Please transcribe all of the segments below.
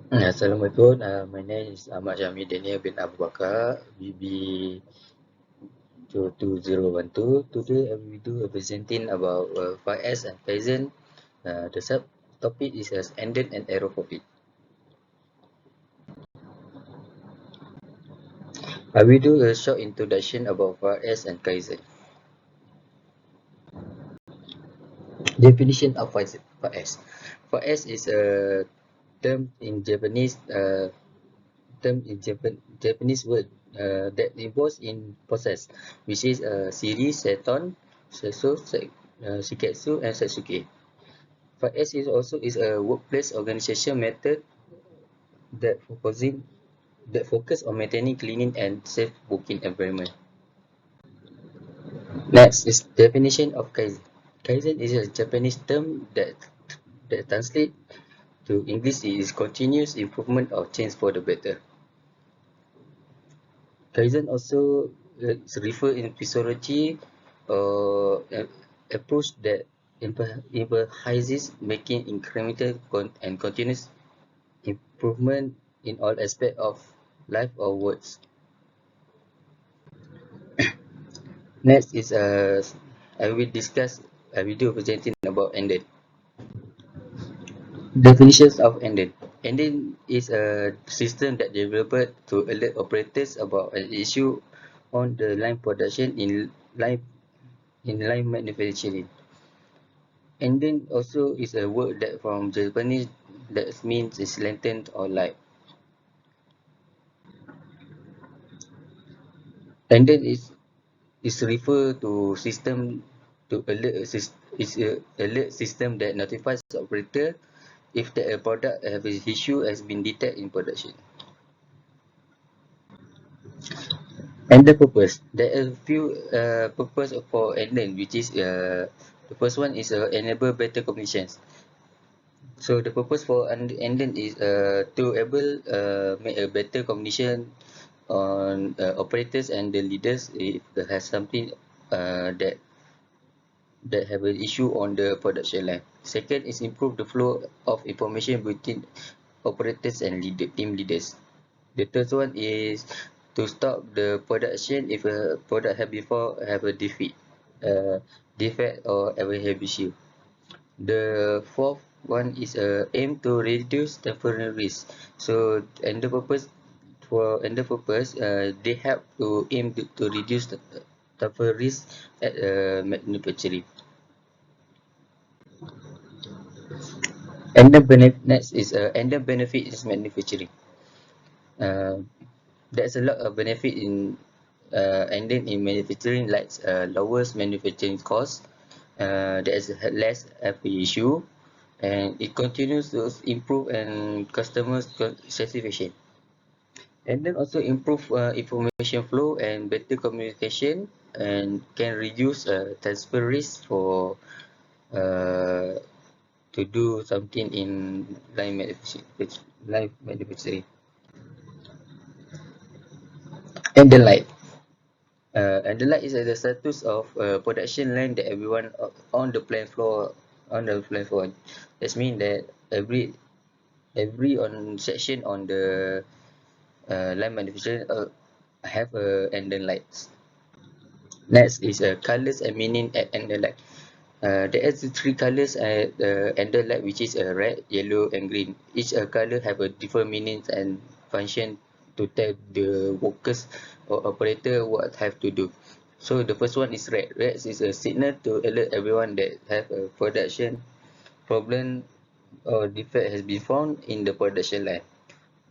Assalamualaikum. My name is Ahmad Syamil Daniel bin Abu Bakar, BB2012. Today I will do a presenting about 5S and Kaizen. The subtopic is as Andon and aerophobia. I will do a short introduction about 5S and Kaizen. Definition of 5S. 5S is a term in Japanese Japanese word that involves in process, which is series, seton, seso, shiketsu, and setsuke. 5S is also is a workplace organization method that focus on maintaining cleaning and safe working environment. Next is definition of Kaizen. Kaizen is a Japanese term that translates to English is continuous improvement or change for the better. Kaizen also is referred in physiology or approach that emphasizes making incremental and continuous improvement in all aspects of life or works. Next is I will do a presenting about Andon. Definitions of Andon. Andon is a system that developed to alert operators about an issue on the line production in line manufacturing. Andon also is a word that from Japanese that means is lantern or light. Andon is refer to system to alert system that notifies the operator if the product have an issue has been detected in production. And the purpose. There are a few purpose for Andon, which is the first one is enable better communications. So the purpose for Andon is to able make a better communication on operators and the leaders if they has something that have an issue on the production line. Second is improve the flow of information between operators and team leaders. The third one is to stop the production if a product have a defect or ever have issue. The fourth one is aim to reduce temporary risk. So they help to aim to reduce the temporary risk at manufacturing. And the benefit is manufacturing. Uh, there's a lot of benefit and then in manufacturing like lowest manufacturing cost. There is less FP issue, and it continues to improve and customer satisfaction. And then also improve information flow and better communication, and can reduce transfer risk for uh, to do something in line manufacturing. And the light. And the light is the status of production line that everyone on the plant floor That means that every on section on the line manufacturing have and then lights. Next is colors and meaning at and the light. There is three colors at and the light, which is red, yellow, and green. Each color have a different meanings and function to tell the workers or operator what have to do. So the first one is red. Red is a signal to alert everyone that have a production problem or defect has been found in the production line.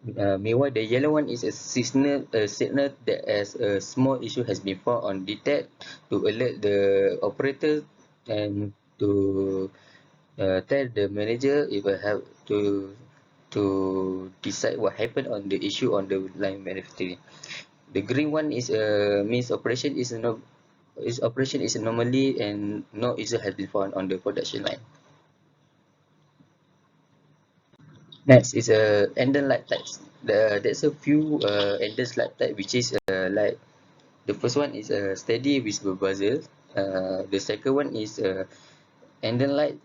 Meanwhile, the yellow one is a signal that as a small issue has been found on detect to alert the operator and to tell the manager if I have to decide what happened on the issue on the line manufacturing. The green one is means operation is normally and no issue has been found on the production line. Next is Andon light types. There's a few Andon light type, which is like the first one is steady visible buzzer. The second one is Andon light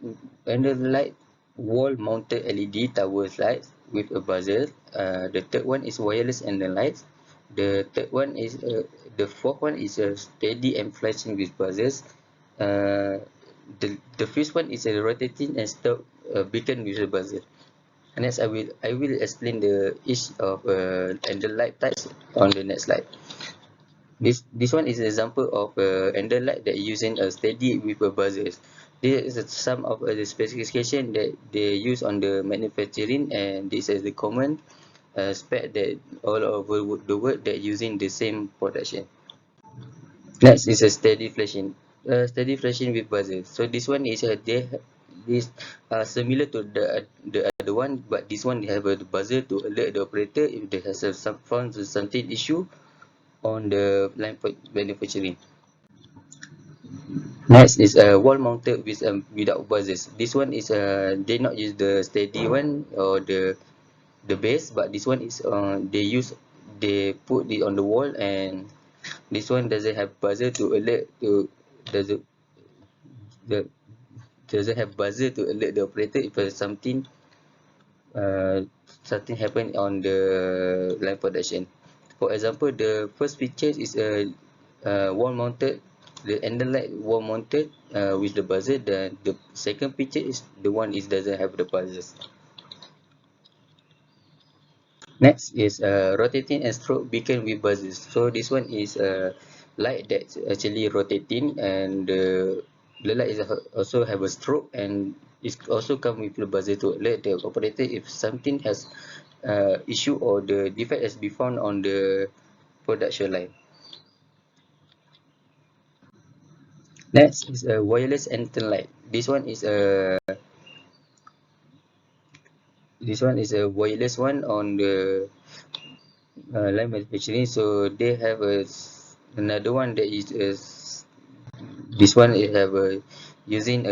Andon light wall mounted LED tower lights. with a buzzer. The third one is wireless Andon lights. The third one is the fourth one is a steady and flashing with buzzers. The fifth one is a rotating and stop beacon with a buzzer. And next, I will explain the each of Andon light types on the next slide. This one is an example of Andon light that using a steady with a buzzers. This is some of the specification that they use on the manufacturing, and this is the common spec that all over the world that using the same production. Next is a steady flashing with buzzer. So this one is this similar to the other one, but this one have a buzzer to alert the operator if there has found something issue on the line manufacturing. Next is a wall mounted with without buzzers. This one is they not use the steady one or the base, but this one is they put it on the wall, and this one doesn't have buzzer to alert to doesn't the doesn't have buzzer to alert the operator if uh, something happen on the line production. For example, the first picture is a wall mounted, the Andon light wall mounted with the buzzer. The second picture is the one is doesn't have the buzzers. Next is rotating and strobe beacon with buzzers. So this one is a light that's actually rotating, and the light is also have a strobe, and it also come with the buzzer to alert the operator if something has issue or the defect has been found on the production line. Next is a wireless antenne light. This one is a wireless one on the line manufacturing. So they have another one that is this one is have a using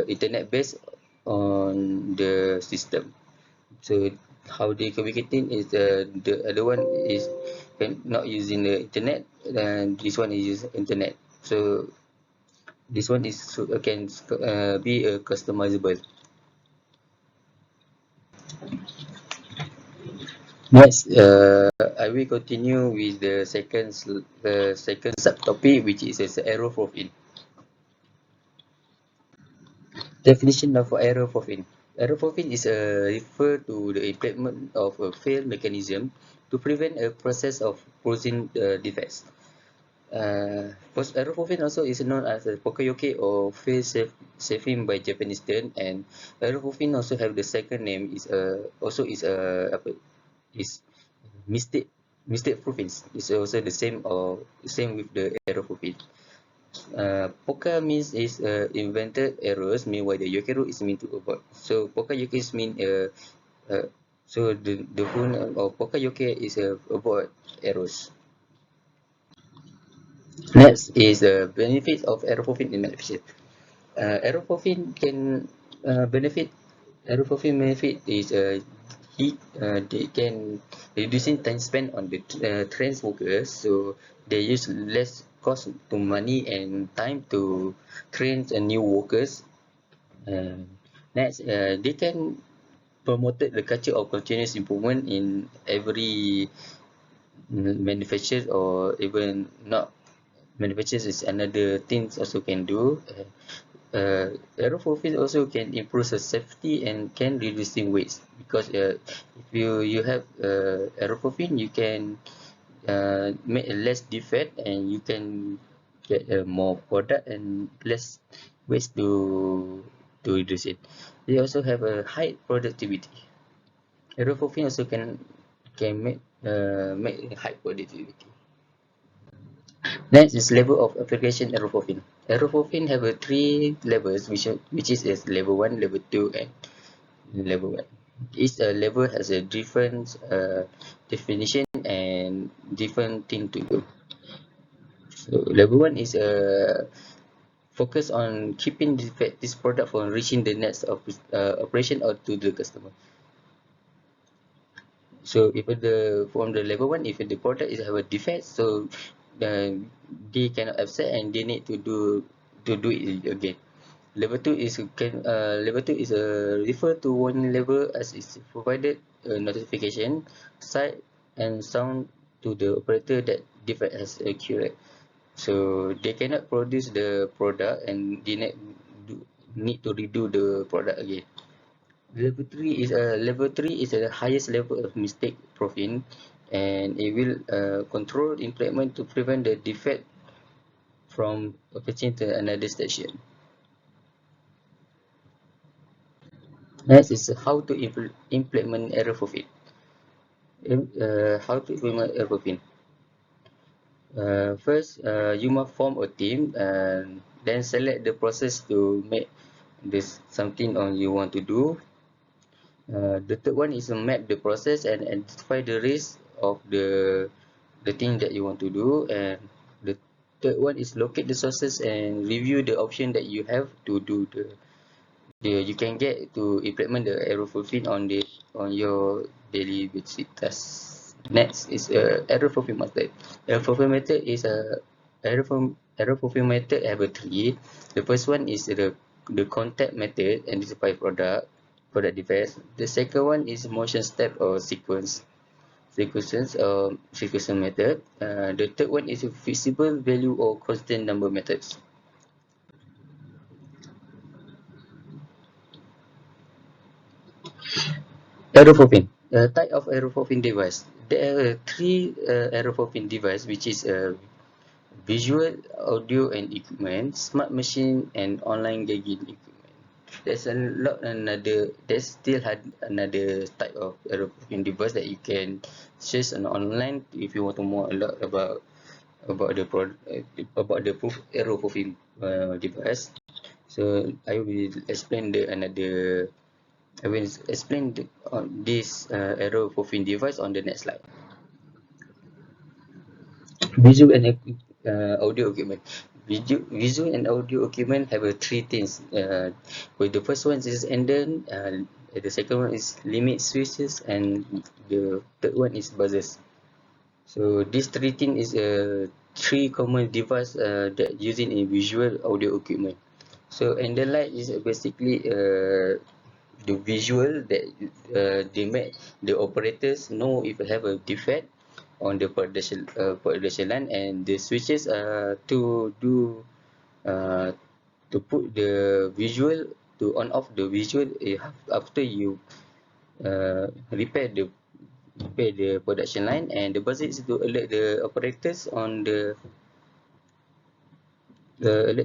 internet based on the system. So how they communicating is the other one is not using the internet, and this one is using internet. So this one is can be customizable. Next, I will continue with the second subtopic, which is aeroprofile. Definition of aeroprofile. Aeroprofile is refer to the implement of a fail mechanism to prevent a process of causing defects. Aeroprofile also is known as pokayoke or fail saving by Japanese term, and aeroprofile also have the second name is also is apa is mistake proofing. It's also the same or same with the aeroprofile. Poka means is invented errors, meanwhile the yokeru is mean to avoid. So poka yoke is mean so the full name of poka yoke is avoid errors. Next is the benefits of aeroprofine in manufacture. Aeroprofine can benefit. Aeroprofine benefit is heat. They can reducing time spent on the trains workers, so they use less cost to money and time to train new workers. Next, they can promote the culture of continuous improvement in every manufacturer, or even not manufacturers is another things also can do. Aeroprofil also can improve the safety and can reducing waste, because if you have aeroprofil, you can make a less defect, and you can get more product and less waste to reduce it. They also have a high productivity. Aeroprofil also can make high productivity. Next is level of application aeroprofil. Aeroprofil have a three levels, which is level 1, level 2, and level 1. Each level has a different definition and different thing to do. So level 1 is focus on keeping this product from reaching the next of operation or to the customer. So if from the level 1, if the product is have a defect, so uh, they cannot accept and they need to do it again. Level 2 is refer to one level as is provided a notification sight and sound to the operator that defect has occurred. So they cannot produce the product and they need to redo the product again. Level 3 is the highest level of mistake proofing, and it will control implement to prevent the defect from occurring to another station. Next is how to implement error proofing. How to implement error proofing. First, you must form a team and then select the process to make this something on you want to do. The third one is to map the process and identify the risk of the thing that you want to do. And the third one is locate the sources and review the option that you have to do the you can get to implement the error proofing on your daily basic tasks. Next is error proofing method. Error proofing method is a error proofing method have a three. The first one is the contact method, identify product defects. The second one is motion step or sequence method. The third one is a visible value or constant number methods. Aerofobbing. Type of aerofobbing device. There are three aerofobbing device, which is visual, audio, and equipment, smart machine, and online gagging equipment. There's a lot another. There's still had another type of aerofobbing device that you can search on online if you want to know a lot about the about the proof aerofobbing device. So I will explain the another I will explain this error proofing device on the next slide. Visual and audio equipment. Visual and audio equipment have three things. With the first one is Andon, the second one is limit switches, and the third one is buzzers. So these three things is three common device that using in visual audio equipment. So Andon light is basically the visual that they make the operators know if they have a defect on the production line, and the switches to do uh, to put the visual to on off the visual after you repair the production line, and the buzzer is to alert the operators on the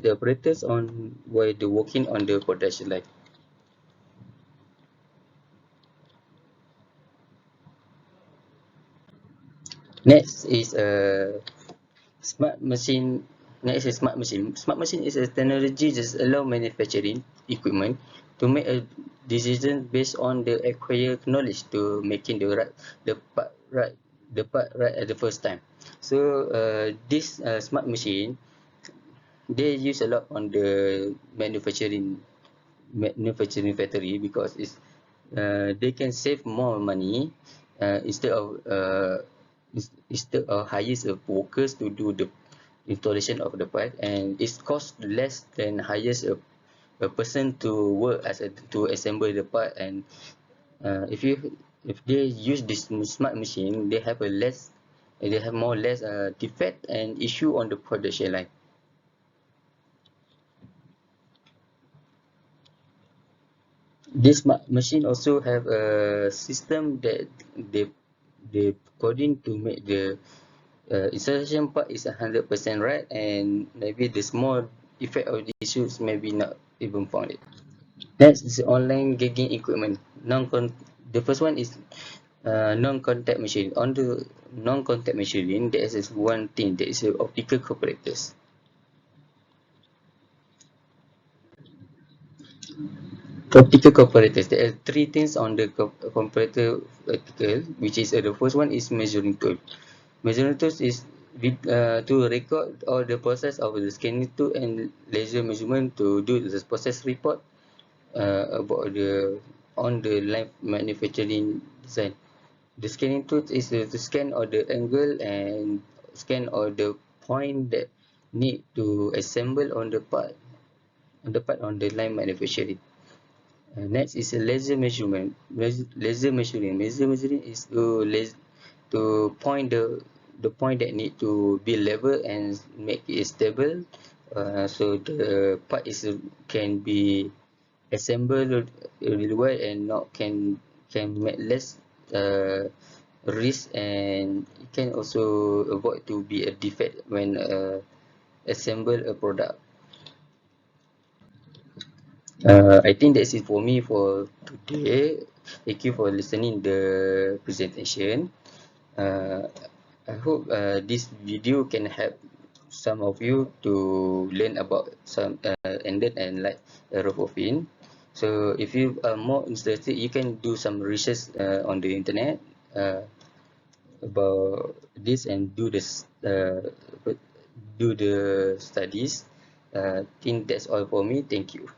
operators on while they working on the production line. Next is smart machine. Next is smart machine. Smart machine is a technology that allow manufacturing equipment to make a decision based on the acquired knowledge to making the part right at the first time. So this smart machine, they use a lot on the manufacturing factory because they can save more money instead of hires workers to do the installation of the part, and it costs less than hires a person to work to assemble the part. And if they use this smart machine, they have more less defect and issue on the production line. This machine also have a system that they they coding to make the installation part is 100% right, and maybe the small effect of the issues maybe not even found it. Next is online gagging equipment. The first one is non-contact machine. On the non-contact machine, there is one thing that is optical comparators. Optical comparators. There are three things on the comparator article, which is the first one is measuring tool. Measuring tools is to record all the process of the scanning tool and laser measurement to do the process report about the on the line manufacturing design. The scanning tool is to scan all the angle and scan all the point that need to assemble on the part on the line manufacturing. Next is a laser measurement. Laser measuring. Laser measuring is to point the point that need to be level and make it stable. So the part is can be assembled really well and not can make less risk, and it can also avoid to be a defect when assemble a product. I think that's it for me for today. Thank you for listening the presentation. Uh, I hope this video can help some of you to learn about some Andon and like Rofofin. So if you are more interested, you can do some research on the internet about this and do the studies. Think that's all for me. Thank you.